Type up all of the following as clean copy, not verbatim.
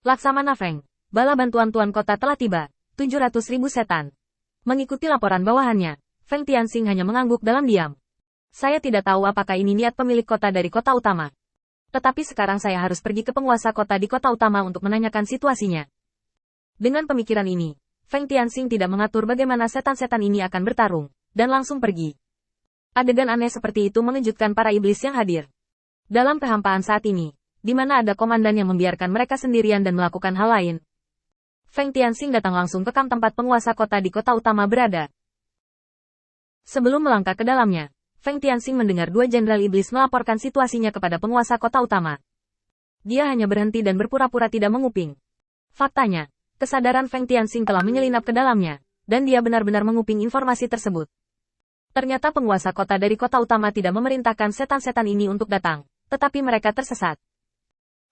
Laksamana Feng, bala bantuan Tuan Kota telah tiba. 700.000 setan. Mengikuti laporan bawahannya, Feng Tianxing hanya mengangguk dalam diam. Saya tidak tahu apakah ini niat pemilik kota dari kota utama. Tetapi sekarang saya harus pergi ke penguasa kota di kota utama untuk menanyakan situasinya. Dengan pemikiran ini, Feng Tianxing tidak mengatur bagaimana setan-setan ini akan bertarung, dan langsung pergi. Adegan aneh seperti itu mengejutkan para iblis yang hadir. Dalam kehampaan saat ini, di mana ada komandan yang membiarkan mereka sendirian dan melakukan hal lain, Feng Tianxing datang langsung ke kamp tempat penguasa kota di kota utama berada. Sebelum melangkah ke dalamnya, Feng Tianxing mendengar dua jenderal iblis melaporkan situasinya kepada penguasa kota utama. Dia hanya berhenti dan berpura-pura tidak menguping. Faktanya, kesadaran Feng Tianxing telah menyelinap ke dalamnya, dan dia benar-benar menguping informasi tersebut. Ternyata penguasa kota dari kota utama tidak memerintahkan setan-setan ini untuk datang, tetapi mereka tersesat.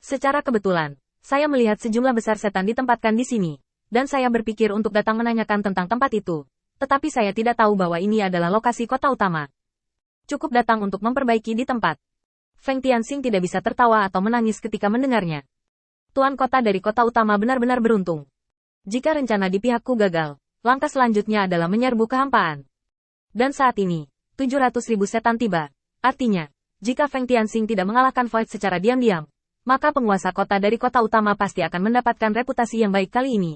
Secara kebetulan, saya melihat sejumlah besar setan ditempatkan di sini, dan saya berpikir untuk datang menanyakan tentang tempat itu, tetapi saya tidak tahu bahwa ini adalah lokasi kota utama. Cukup datang untuk memperbaiki di tempat. Feng Tianxing tidak bisa tertawa atau menangis ketika mendengarnya. Tuan kota dari kota utama benar-benar beruntung. Jika rencana di pihakku gagal, langkah selanjutnya adalah menyerbu kehampaan. Dan saat ini, 700.000 setan tiba. Artinya, jika Feng Tianxing tidak mengalahkan Void secara diam-diam, maka penguasa kota dari kota utama pasti akan mendapatkan reputasi yang baik kali ini.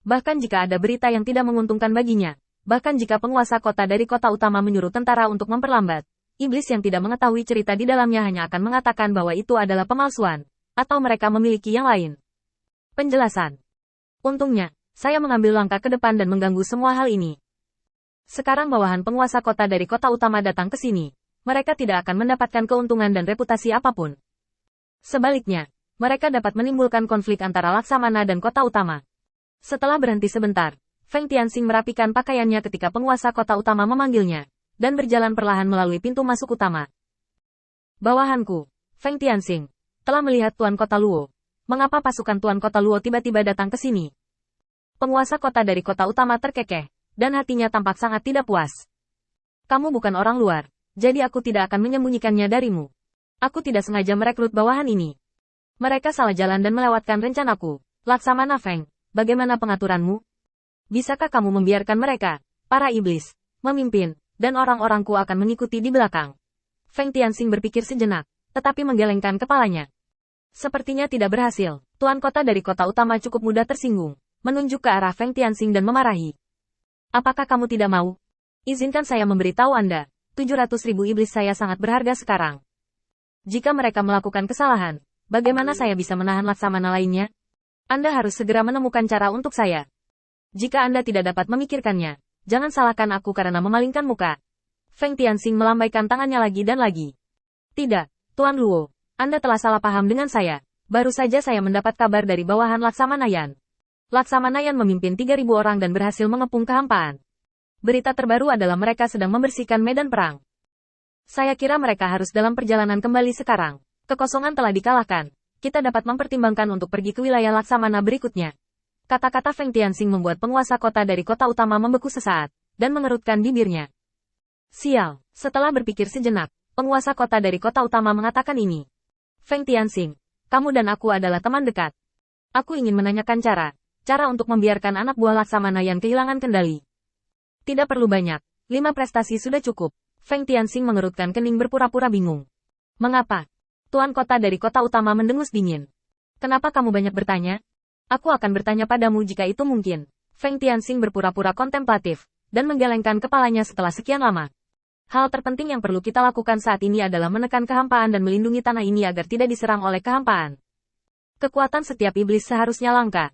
Bahkan jika ada berita yang tidak menguntungkan baginya, bahkan jika penguasa kota dari kota utama menyuruh tentara untuk memperlambat, iblis yang tidak mengetahui cerita di dalamnya hanya akan mengatakan bahwa itu adalah pemalsuan, atau mereka memiliki yang lain. Penjelasan. Untungnya, saya mengambil langkah ke depan dan mengganggu semua hal ini. Sekarang bawahan penguasa kota dari kota utama datang ke sini, mereka tidak akan mendapatkan keuntungan dan reputasi apapun. Sebaliknya, mereka dapat menimbulkan konflik antara Laksamana dan kota utama. Setelah berhenti sebentar, Feng Tianxing merapikan pakaiannya ketika penguasa kota utama memanggilnya, dan berjalan perlahan melalui pintu masuk utama. Bawahanku, Feng Tianxing, telah melihat Tuan Kota Luo. Mengapa pasukan Tuan Kota Luo tiba-tiba datang ke sini? Penguasa kota dari kota utama terkekeh, dan hatinya tampak sangat tidak puas. Kamu bukan orang luar, jadi aku tidak akan menyembunyikannya darimu. Aku tidak sengaja merekrut bawahan ini. Mereka salah jalan dan melewatkan rencanaku. Laksamana Feng, bagaimana pengaturanmu? Bisakah kamu membiarkan mereka, para iblis, memimpin, dan orang-orangku akan mengikuti di belakang? Feng Tianxing berpikir sejenak, tetapi menggelengkan kepalanya. Sepertinya tidak berhasil. Tuan kota dari kota utama cukup mudah tersinggung, menunjuk ke arah Feng Tianxing dan memarahi. Apakah kamu tidak mau? Izinkan saya memberitahu Anda, 700.000 iblis saya sangat berharga sekarang. Jika mereka melakukan kesalahan, bagaimana saya bisa menahan Laksamana lainnya? Anda harus segera menemukan cara untuk saya. Jika Anda tidak dapat memikirkannya, jangan salahkan aku karena memalingkan muka. Feng Tianxing melambaikan tangannya lagi dan lagi. Tidak, Tuan Luo, Anda telah salah paham dengan saya. Baru saja saya mendapat kabar dari bawahan Laksamana Yan. Laksamana Yan memimpin 3.000 orang dan berhasil mengepung kehampaan. Berita terbaru adalah mereka sedang membersihkan medan perang. Saya kira mereka harus dalam perjalanan kembali sekarang. Kekosongan telah dikalahkan. Kita dapat mempertimbangkan untuk pergi ke wilayah Laksamana berikutnya. Kata-kata Feng Tianxing membuat penguasa kota dari kota utama membeku sesaat, dan mengerutkan bibirnya. Sial, setelah berpikir sejenak, penguasa kota dari kota utama mengatakan ini. Feng Tianxing, kamu dan aku adalah teman dekat. Aku ingin menanyakan cara untuk membiarkan anak buah Laksamana yang kehilangan kendali. Tidak perlu banyak, 5 prestasi sudah cukup. Feng Tianxing mengerutkan kening berpura-pura bingung. Mengapa? Tuan kota dari kota utama mendengus dingin. Kenapa kamu banyak bertanya? Aku akan bertanya padamu jika itu mungkin. Feng Tianxing berpura-pura kontemplatif, dan menggelengkan kepalanya setelah sekian lama. Hal terpenting yang perlu kita lakukan saat ini adalah menekan kehampaan dan melindungi tanah ini agar tidak diserang oleh kehampaan. Kekuatan setiap iblis seharusnya langka.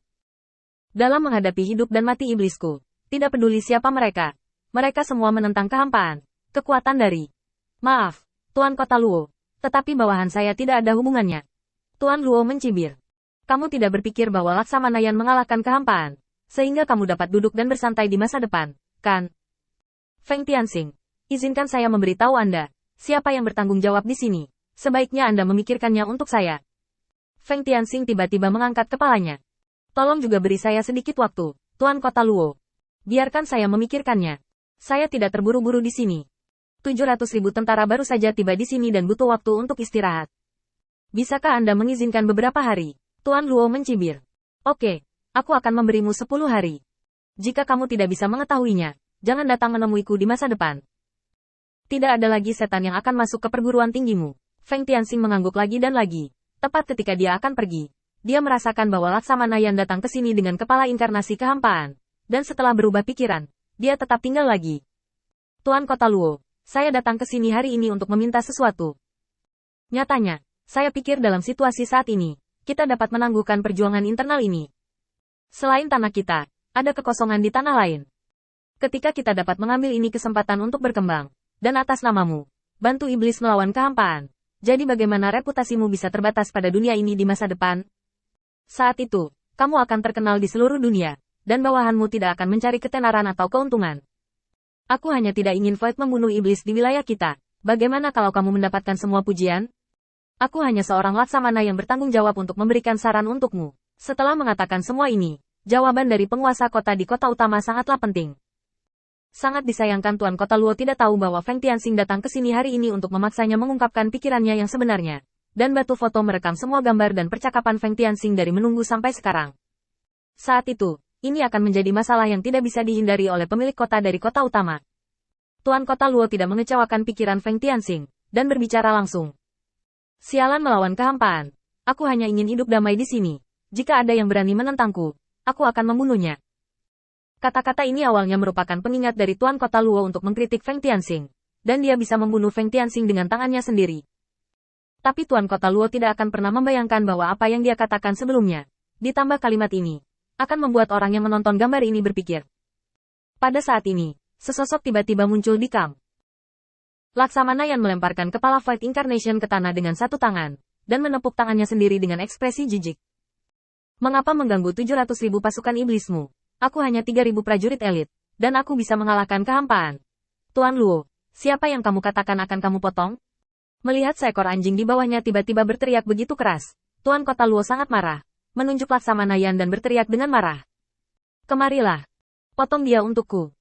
Dalam menghadapi hidup dan mati iblisku, tidak peduli siapa mereka. Mereka semua menentang kehampaan. Kekuatan dari... Maaf, Tuan Kota Luo. Tetapi bawahan saya tidak ada hubungannya. Tuan Luo mencibir. Kamu tidak berpikir bahwa Laksamana Yan mengalahkan kehampaan, sehingga kamu dapat duduk dan bersantai di masa depan, kan? Feng Tianxing, izinkan saya memberitahu Anda, siapa yang bertanggung jawab di sini. Sebaiknya Anda memikirkannya untuk saya. Feng Tianxing tiba-tiba mengangkat kepalanya. Tolong juga beri saya sedikit waktu, Tuan Kota Luo. Biarkan saya memikirkannya. Saya tidak terburu-buru di sini. 700.000 tentara baru saja tiba di sini dan butuh waktu untuk istirahat. Bisakah Anda mengizinkan beberapa hari? Tuan Luo mencibir. Oke, aku akan memberimu 10 hari. Jika kamu tidak bisa mengetahuinya, jangan datang menemuiku di masa depan. Tidak ada lagi setan yang akan masuk ke perguruan tinggimu. Feng Tianxing mengangguk lagi dan lagi. Tepat ketika dia akan pergi, dia merasakan bahwa Laksamana Yan datang ke sini dengan kepala inkarnasi kehampaan. Dan setelah berubah pikiran, dia tetap tinggal lagi. Tuan Kota Luo, saya datang ke sini hari ini untuk meminta sesuatu. Nyatanya, saya pikir dalam situasi saat ini, kita dapat menangguhkan perjuangan internal ini. Selain tanah kita, ada kekosongan di tanah lain. Ketika kita dapat mengambil ini kesempatan untuk berkembang, dan atas namamu, bantu iblis melawan kehampaan. Jadi bagaimana reputasimu bisa terbatas pada dunia ini di masa depan? Saat itu, kamu akan terkenal di seluruh dunia, dan bawahanmu tidak akan mencari ketenaran atau keuntungan. Aku hanya tidak ingin Void membunuh iblis di wilayah kita. Bagaimana kalau kamu mendapatkan semua pujian? Aku hanya seorang laksamana yang bertanggung jawab untuk memberikan saran untukmu. Setelah mengatakan semua ini, jawaban dari penguasa kota di kota utama sangatlah penting. Sangat disayangkan Tuan Kota Luo tidak tahu bahwa Feng Tianxing datang ke sini hari ini untuk memaksanya mengungkapkan pikirannya yang sebenarnya. Dan batu foto merekam semua gambar dan percakapan Feng Tianxing dari menunggu sampai sekarang. Saat itu, ini akan menjadi masalah yang tidak bisa dihindari oleh pemilik kota dari kota utama. Tuan Kota Luo tidak mengecewakan pikiran Feng Tianxing, dan berbicara langsung. Sialan melawan kehampaan. Aku hanya ingin hidup damai di sini. Jika ada yang berani menentangku, aku akan membunuhnya. Kata-kata ini awalnya merupakan pengingat dari Tuan Kota Luo untuk mengkritik Feng Tianxing. Dan dia bisa membunuh Feng Tianxing dengan tangannya sendiri. Tapi Tuan Kota Luo tidak akan pernah membayangkan bahwa apa yang dia katakan sebelumnya, ditambah kalimat ini, akan membuat orang yang menonton gambar ini berpikir. Pada saat ini, sesosok tiba-tiba muncul di kamp. Laksamana Yan melemparkan kepala Void Incarnation ke tanah dengan satu tangan, dan menepuk tangannya sendiri dengan ekspresi jijik. Mengapa mengganggu 700.000 pasukan iblismu? Aku hanya 3.000 prajurit elit, dan aku bisa mengalahkan kehampaan. Tuan Luo, siapa yang kamu katakan akan kamu potong? Melihat seekor anjing di bawahnya tiba-tiba berteriak begitu keras, Tuan Kota Luo sangat marah, menunjuk Laksamana Yan dan berteriak dengan marah. Kemarilah. Potong dia untukku.